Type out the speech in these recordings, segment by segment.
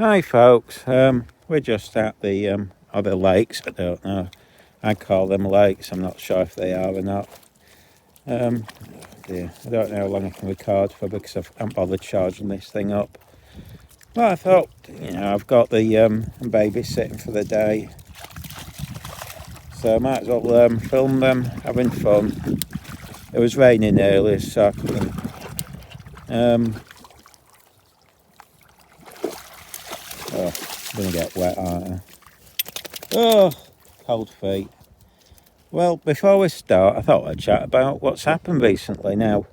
Hi folks, we're just at the other lakes. I don't know, I call them lakes, I'm not sure if they are or not. Oh dear, I don't know how long I can record for because I haven't bothered charging this thing up. Well, I thought, I've got the babysitting for the day, so I might as well film them having fun. It was raining earlier, so I couldn't. Oh, I'm gonna get wet, aren't I? Oh, cold feet. Well, before we start, I thought I'd chat about what's happened recently. Now,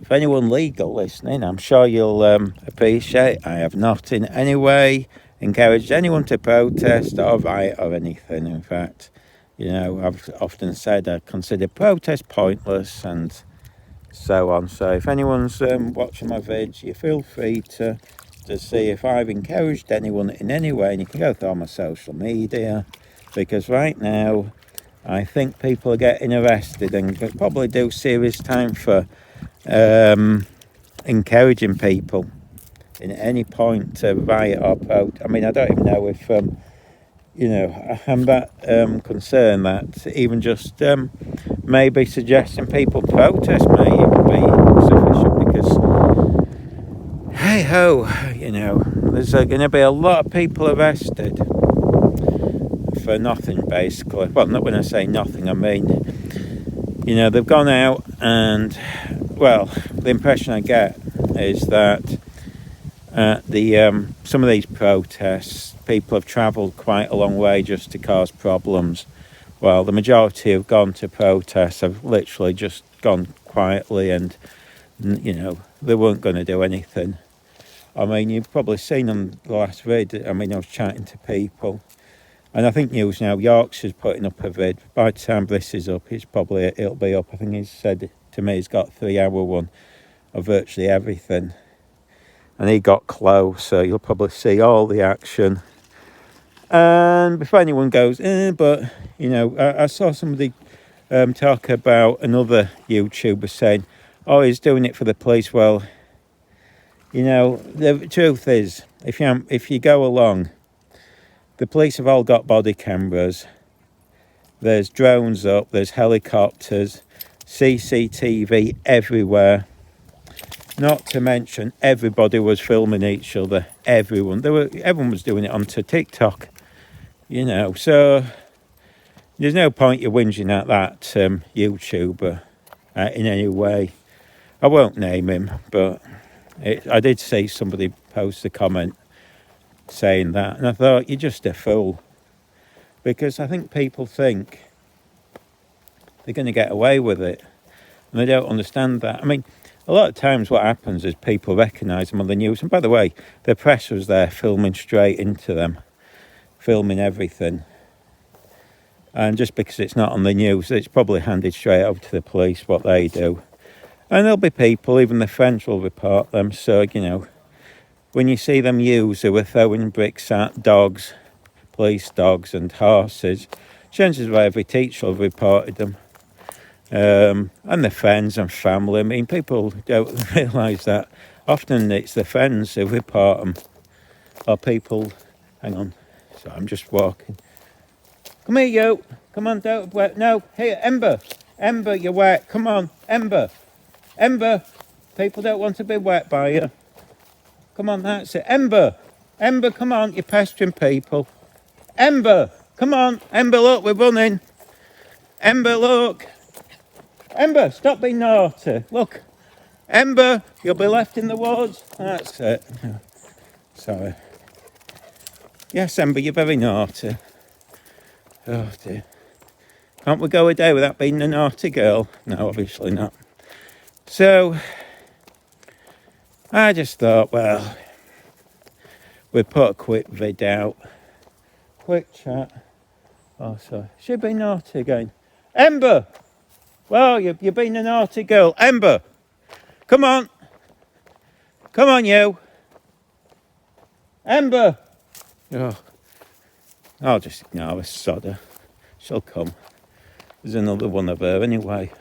for anyone legal listening, I'm sure you'll appreciate I have not in any way encouraged anyone to protest or riot or anything. In fact, I've often said I consider protest pointless and so on. So if anyone's watching my vids, you feel free to see if I've encouraged anyone in any way, and you can go through all my social media, because right now I think people are getting arrested and could probably do serious time for encouraging people in any point to riot or protest. I mean, I don't even know if, I'm that concerned that even just maybe suggesting people protest may even be sufficient, because, hey ho, there's going to be a lot of people arrested for nothing, basically. Well, not when I say nothing, I mean, they've gone out and, well, the impression I get is that some of these protests, people have travelled quite a long way just to cause problems. Well, the majority have gone to protests, have literally just gone quietly and, they weren't going to do anything. I mean, you've probably seen on the last vid, I was chatting to people. And I think News Now Yorkshire's putting up a vid. By the time this is up, it'll be up. I think he's said to me he's got a 3-hour one of virtually everything. And he got close, so you'll probably see all the action. And before anyone goes, but, I saw somebody talk about another YouTuber saying, oh, he's doing it for the police. Well, the truth is, if you go along, the police have all got body cameras. There's drones up, there's helicopters, CCTV everywhere. Not to mention, everybody was filming each other. Everyone was doing it onto TikTok. So there's no point you whinging at that YouTuber in any way. I won't name him, but I did see somebody post a comment saying that, and I thought, you're just a fool. Because I think people think they're going to get away with it, and they don't understand that. I mean, a lot of times what happens is people recognise them on the news, and by the way, the press was there filming straight into them, filming everything. And just because it's not on the news, it's probably handed straight over to the police, what they do. And there'll be people, even the French will report them. So, when you see them use who are throwing bricks at dogs, police dogs and horses, chances are every teacher will have reported them. And their friends and family. I mean, people don't realise that often it's the friends who report them. Or people, hang on, so I'm just walking. Come here, you. Come on, don't wet. No, here, Ember. Ember, you're wet. Come on, Ember. Ember. People don't want to be wet by you. Come on, that's it. Ember. Ember, come on, you're pestering people. Ember, come on. Ember, look, we're running. Ember, look. Ember, stop being naughty. Look. Ember, you'll be left in the woods. That's it. Sorry. Yes, Ember, you're very naughty. Oh dear. Can't we go a day without being a naughty girl? No, obviously not. So, I just thought, well, we'd put a quick vid out. Quick chat. Oh, sorry. She'd be naughty again. Ember! Well, you've been a naughty girl. Ember! Come on! Come on, you! Ember! Oh, I'll just ignore her, sod her. She'll come. There's another one of her anyway.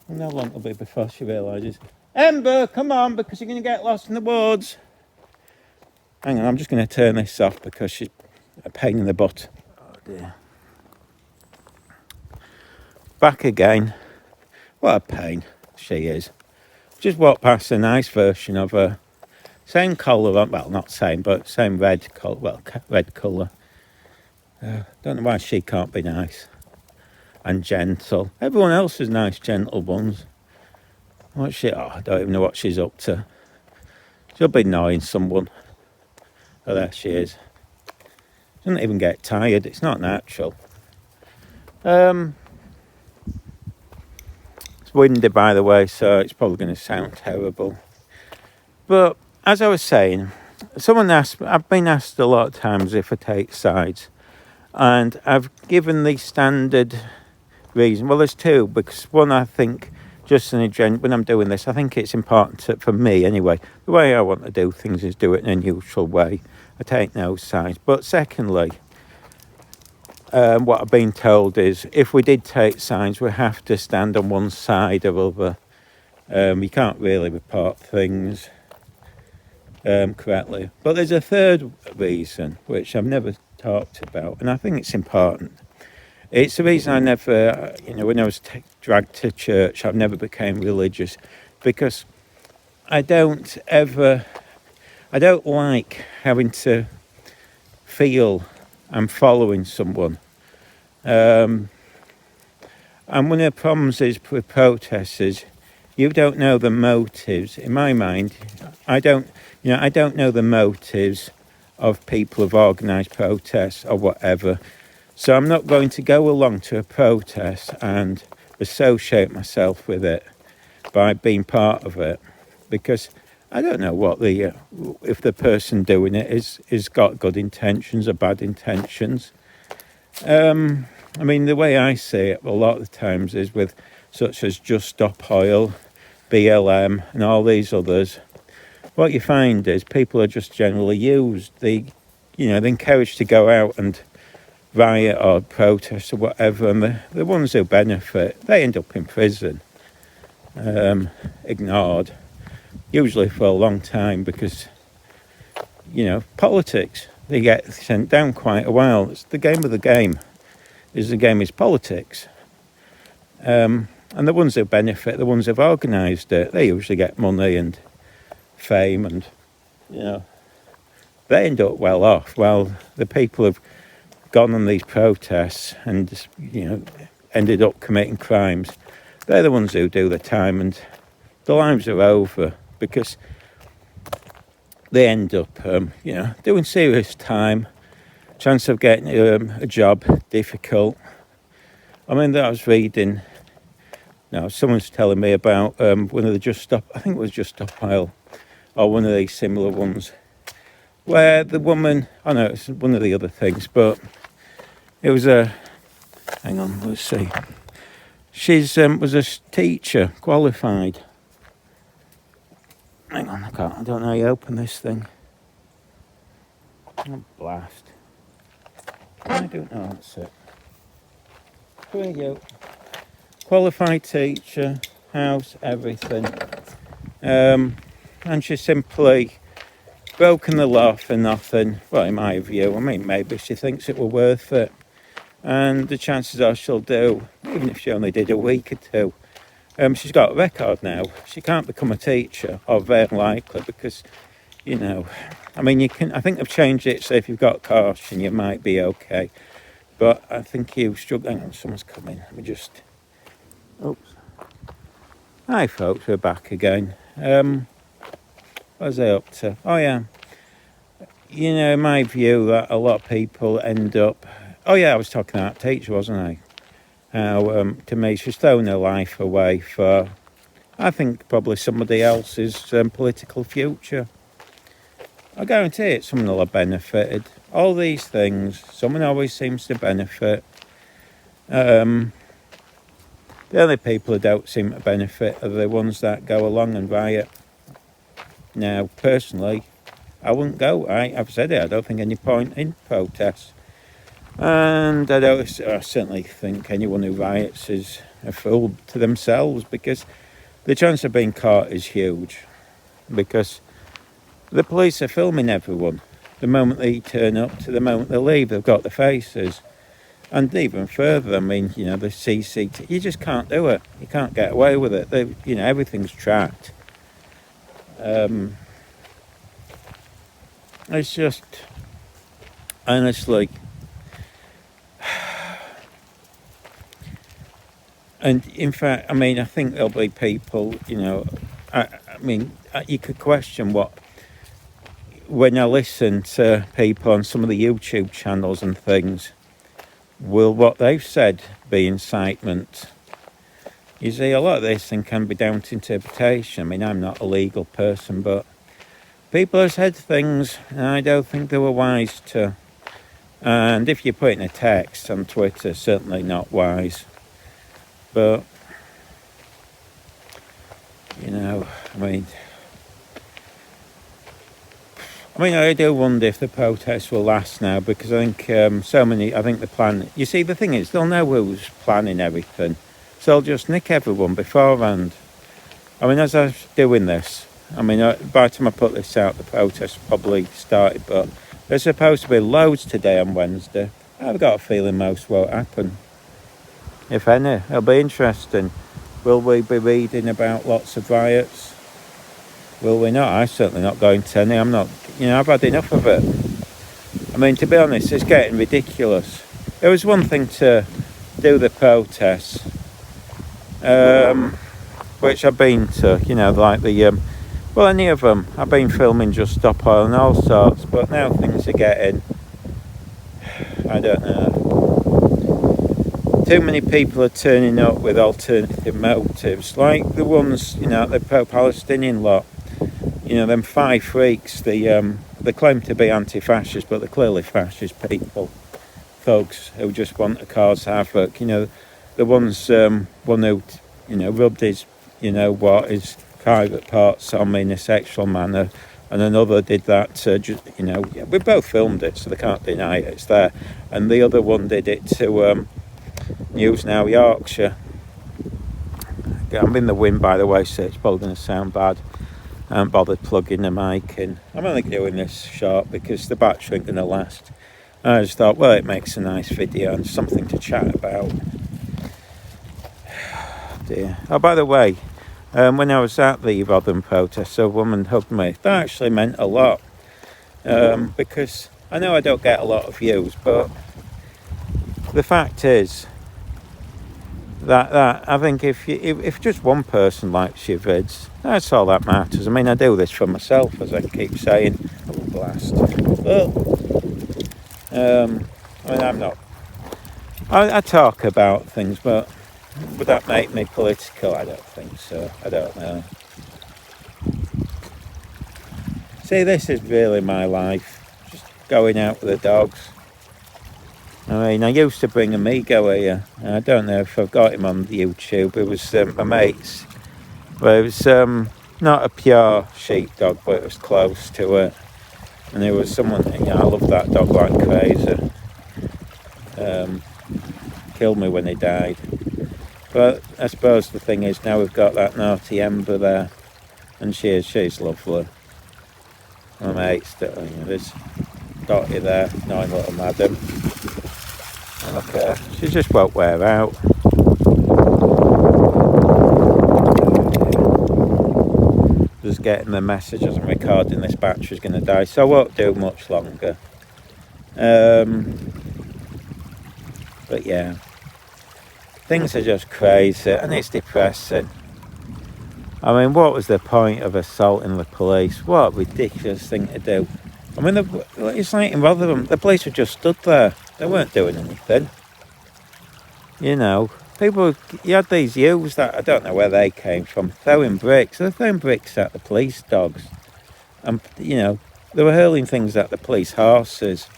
And how long it'll be before she realises. Ember, come on, because you're going to get lost in the woods. Hang on, I'm just going to turn this off because she's a pain in the butt. Oh dear. Back again. What a pain she is. Just walked past a nice version of her. Same colour, well, not same, but same red colour. Well, red colour. Don't know why she can't be nice and gentle. Everyone else is nice, gentle ones. What's she? Oh, I don't even know what she's up to. She'll be annoying someone. Oh, there she is. She doesn't even get tired. It's not natural. It's windy, by the way, so it's probably going to sound terrible. But as I was saying, I've been asked a lot of times if I take sides, and I've given the standard reason. Well, there's two, because one, I think, just when I'm doing this, I think it's important for me anyway. The way I want to do things is do it in a neutral way. I take no sides. But secondly, what I've been told is if we did take sides, we have to stand on one side or other. You can't really report things correctly. But there's a third reason, which I've never talked about, and I think it's important. It's the reason I never, when I was dragged to church, I never became religious, because I don't like having to feel I'm following someone. And one of the problems is with protests is you don't know the motives. In my mind, I don't know the motives of people who've organised protests or whatever. So I'm not going to go along to a protest and associate myself with it by being part of it, because I don't know what if the person doing it is got good intentions or bad intentions. I mean, the way I see it a lot of the times is with such as Just Stop Oil, BLM and all these others. What you find is people are just generally used. They're encouraged to go out and riot or protest or whatever, and the ones who benefit, they end up in prison, ignored, usually for a long time, because politics, they get sent down quite a while. It's the game of the game. The game is politics, and the ones who benefit, the ones who've organised it, they usually get money and fame, and they end up well off, while the people have gone on these protests and ended up committing crimes, they're the ones who do the time, and the lives are over because they end up doing serious time. Chance of getting a job difficult. I mean, I was reading someone's telling me about one of the Just Stop Oil, or one of these similar ones, where the woman, I know it's one of the other things, but it was hang on, let's see. She's was a teacher, qualified. Hang on, I don't know how you open this thing. Oh, blast. I don't know, that's it. There you go. Qualified teacher, house, everything. And she simply broken the law for nothing. Well, in my view, I mean, maybe she thinks it were worth it. And the chances are she'll do, even if she only did a week or two. She's got a record now. She can't become a teacher, or very likely, because, I mean, I think they've changed it, so if you've got caution, you might be okay. But I think you struggle. Hang on, someone's coming. Let me just. Oops. Hi, folks. We're back again. What was I up to? Oh, yeah. In my view, that a lot of people end up. Oh, yeah, I was talking about teacher, wasn't I? How, to me, she's thrown her life away for, I think, probably somebody else's political future. I guarantee it, someone will have benefited. All these things, someone always seems to benefit. The only people who don't seem to benefit are the ones that go along and riot. Now, personally, I wouldn't go. I've said it, I don't think any point in protests. And I certainly think anyone who riots is a fool to themselves, because the chance of being caught is huge. Because the police are filming everyone. the moment they turn up to the moment they leave. They've got the faces. And even further, I mean, you know, the CCTV, you just can't do it. You can't get away with it. You know, everything's tracked. It's just, honestly, and in fact, I mean, I think there'll be people, you know, I mean, you could question when I listen to people on some of the YouTube channels and things, will what they've said be incitement? You see, a lot of this thing can be down to interpretation. I mean, I'm not a legal person, but people have said things and I don't think they were wise to. And if you put it in a text on Twitter, certainly not wise. But, you know, I mean, I do wonder if the protests will last now, because I think I think the plan, you see, the thing is, they'll know who's planning everything, so they'll just nick everyone beforehand. I mean, as I was doing this, I mean, by the time I put this out, the protest probably started, but there's supposed to be loads today on Wednesday. I've got a feeling most won't happen. If any, it'll be interesting. Will we be reading about lots of riots? Will we not? I'm certainly not going to any. I'm not, you know, I've had enough of it. I mean, to be honest, it's getting ridiculous. It was one thing to do the protests, which I've been to, you know, like well, any of them. I've been filming Just Stop Oil and all sorts, but now things are getting, I don't know. Too many people are turning up with alternative motives, like the ones, you know, the pro-Palestinian lot. You know, them 5 freaks, they claim to be anti-fascist, but they're clearly fascist people, thugs who just want to cause havoc. You know, the ones, one who, you know, rubbed his, you know, his private parts on me in a sexual manner, and another did that, you know, we both filmed it, so they can't deny it, it's there. And the other one did it to News Now Yorkshire. I'm in the wind, by the way, so it's probably going to sound bad. I haven't bothered plugging the mic in. I'm only doing this short because the battery ain't going to last. And I just thought, well, it makes a nice video and something to chat about. Dear. Oh, by the way, when I was at the Rotherham protest, a woman hugged me. That actually meant a lot. Because I know I don't get a lot of views, but the fact is that I think if just one person likes your vids, that's all that matters. I mean, I do this for myself, as I keep saying. Oh, blast. But, I mean, I'm not. I talk about things, but would that make me political? I don't think so. I don't know. See, this is really my life. Just going out with the dogs. I mean, I used to bring Amigo here. I don't know if I've got him on YouTube. It was my mate's. But it was not a pure sheepdog, but it was close to it. And there was someone, you know, I love that dog like crazy. Killed me when he died. But I suppose the thing is, now we've got that naughty Ember there. And she's lovely. My mate's, you know, there's Dottie there, annoying little madam. Look at her. She just won't wear out. Just getting the message as I'm recording, this battery's going to die, so I won't do much longer. But yeah, things are just crazy and it's depressing. I mean, what was the point of assaulting the police? What a ridiculous thing to do. I mean, it's like in Rotherham, the police were just stood there. They weren't doing anything. You know, you had these youths that, I don't know where they came from, throwing bricks. They were throwing bricks at the police dogs. And, you know, they were hurling things at the police horses.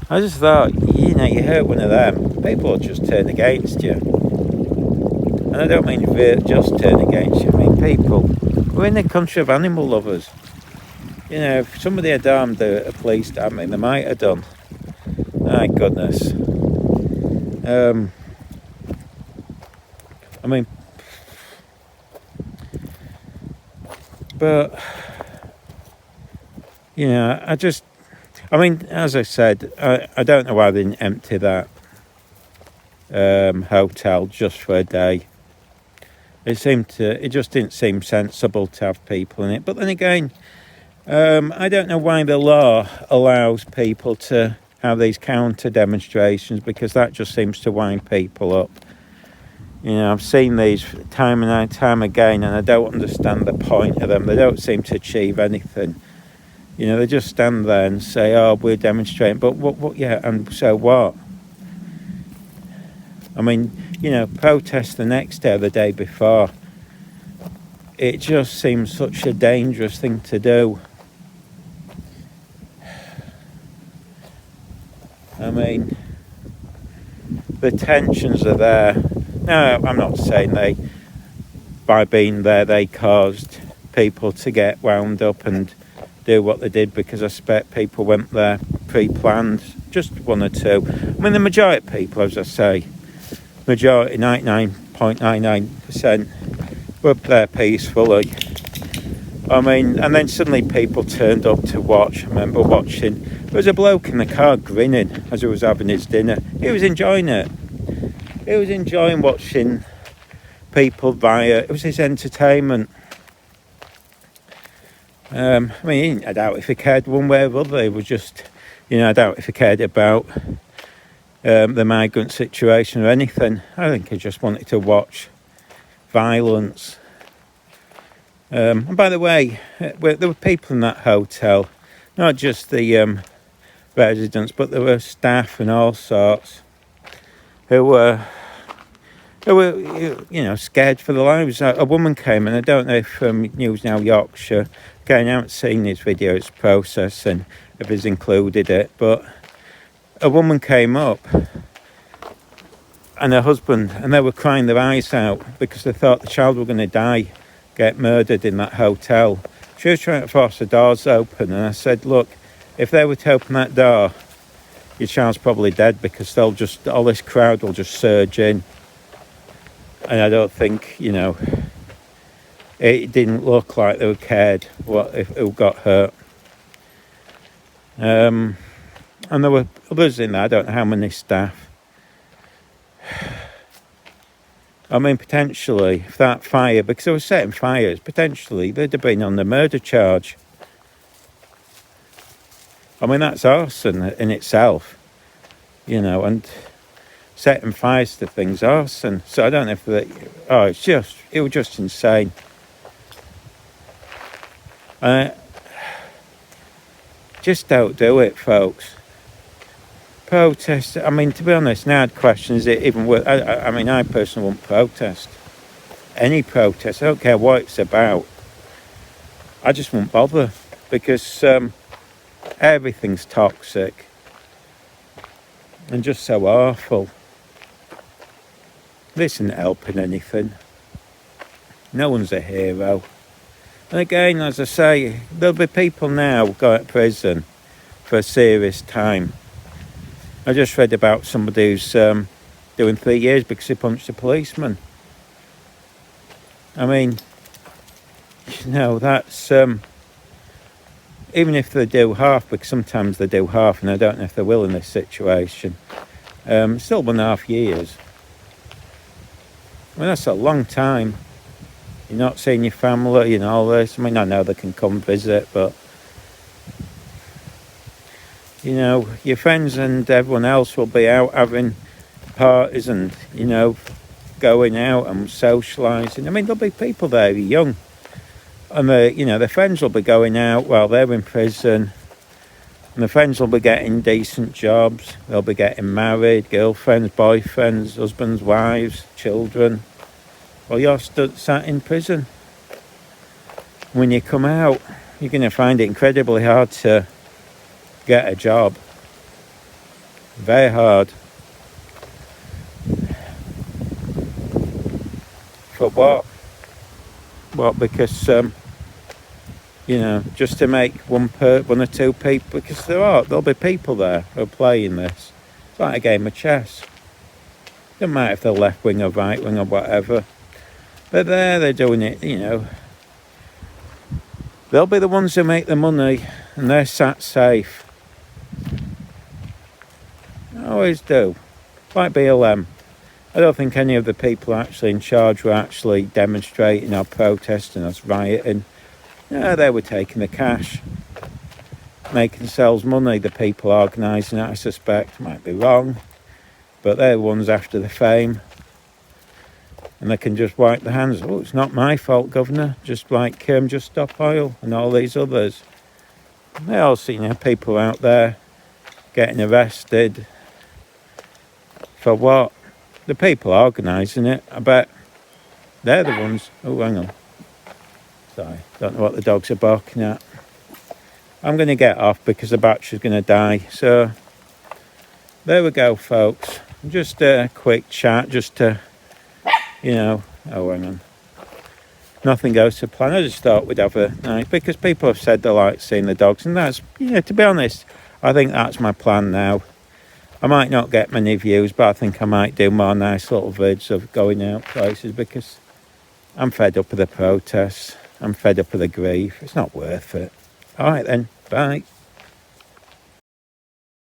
I just thought, you know, you hurt one of them, people will just turn against you. And I don't mean just turn against you, I mean people. We're in a country of animal lovers. You know, if somebody had harmed a police, I mean, they might have done. My goodness. I mean, but, you know, I mean, as I said, I don't know why they didn't empty that hotel just for a day. It just didn't seem sensible to have people in it. But then again, I don't know why the law allows people to have these counter demonstrations, because that just seems to wind people up. You know, I've seen these time and time again, and I don't understand the point of them. They don't seem to achieve anything. You know, they just stand there and say, "Oh, we're demonstrating," but what? Yeah, and so what? I mean, you know, protest the next day or the day before. It just seems such a dangerous thing to do. I mean, the tensions are there. No, I'm not saying by being there, they caused people to get wound up and do what they did, because I expect people went there pre-planned, just one or two. I mean, the majority of people, as I say, 99.99% were there peacefully. I mean, and then suddenly people turned up to watch. I remember watching, there was a bloke in the car grinning as he was having his dinner. He was enjoying it. He was enjoying watching people riot. It was his entertainment. I mean, I doubt if he cared one way or other. It was just, you know, I doubt if he cared about the migrant situation or anything. I think he just wanted to watch violence. And by the way, there were people in that hotel, not just the residents, but there were staff and all sorts who were, you know, scared for their lives. A woman came, and I don't know if News Now Yorkshire, again, I haven't seen this video, it's processing, if it's included it, but a woman came up and her husband, and they were crying their eyes out because they thought the child were going to die, get murdered in that hotel. She was trying to force the doors open, and I said, look, if they were to open that door, your child's probably dead, because all this crowd will just surge in. And I don't think, you know, it didn't look like they cared who got hurt. And there were others in there, I don't know how many staff. I mean, potentially, if that fire, because they were setting fires, potentially they'd have been on the murder charge. I mean, that's arson in itself, you know, and setting fires to things, arson. So I don't know if it was just insane. Just don't do it, folks. Protest, I mean, to be honest, now I'd question, is it even worth, I mean, I personally wouldn't protest. Any protest, I don't care what it's about. I just won't bother, because everything's toxic and just so awful. This isn't helping anything. No one's a hero. And again, as I say, there'll be people now going to prison for a serious time. I just read about somebody who's doing 3 years because he punched a policeman. I mean, you know, that's even if they do half, because sometimes they do half, and I don't know if they will in this situation. Still 1.5 years. I mean, that's a long time. You're not seeing your family and all this. I mean, I know they can come visit, but you know, your friends and everyone else will be out having parties and, you know, going out and socialising. I mean, there'll be people there young, and you know, their friends will be going out while they're in prison, and the friends will be getting decent jobs. They'll be getting married, girlfriends, boyfriends, husbands, wives, children. Well, you're sat in prison. When you come out, you're going to find it incredibly hard to get a job. Very hard. For what? What? Because you know, just to make one or two people, because there'll be people there who are playing this. It's like a game of chess. Doesn't matter if they're left wing or right wing or whatever. They're doing it, you know. They'll be the ones who make the money, and they're sat safe. always do. Like BLM. I don't think any of the people actually in charge were actually demonstrating or protesting or rioting. No, they were taking the cash, making themselves money. The people organising it, I suspect, might be wrong, but they're the ones after the fame, and they can just wipe their hands. Oh, it's not my fault, Governor. Just like Just Stop Oil and all these others. They all see people out there getting arrested for what? The people organising it, I bet they're the ones. Oh, hang on. Sorry, don't know what the dogs are barking at. I'm going to get off because the battery's going to die. So, there we go, folks. Just a quick chat, just to, oh, hang on. Nothing goes to plan. I just thought we'd have a night, because people have said they like seeing the dogs, and that's, to be honest, I think that's my plan now. I might not get many views, but I think I might do more nice little vids of going out places, because I'm fed up with the protests. I'm fed up with the grief. It's not worth it. All right then. Bye.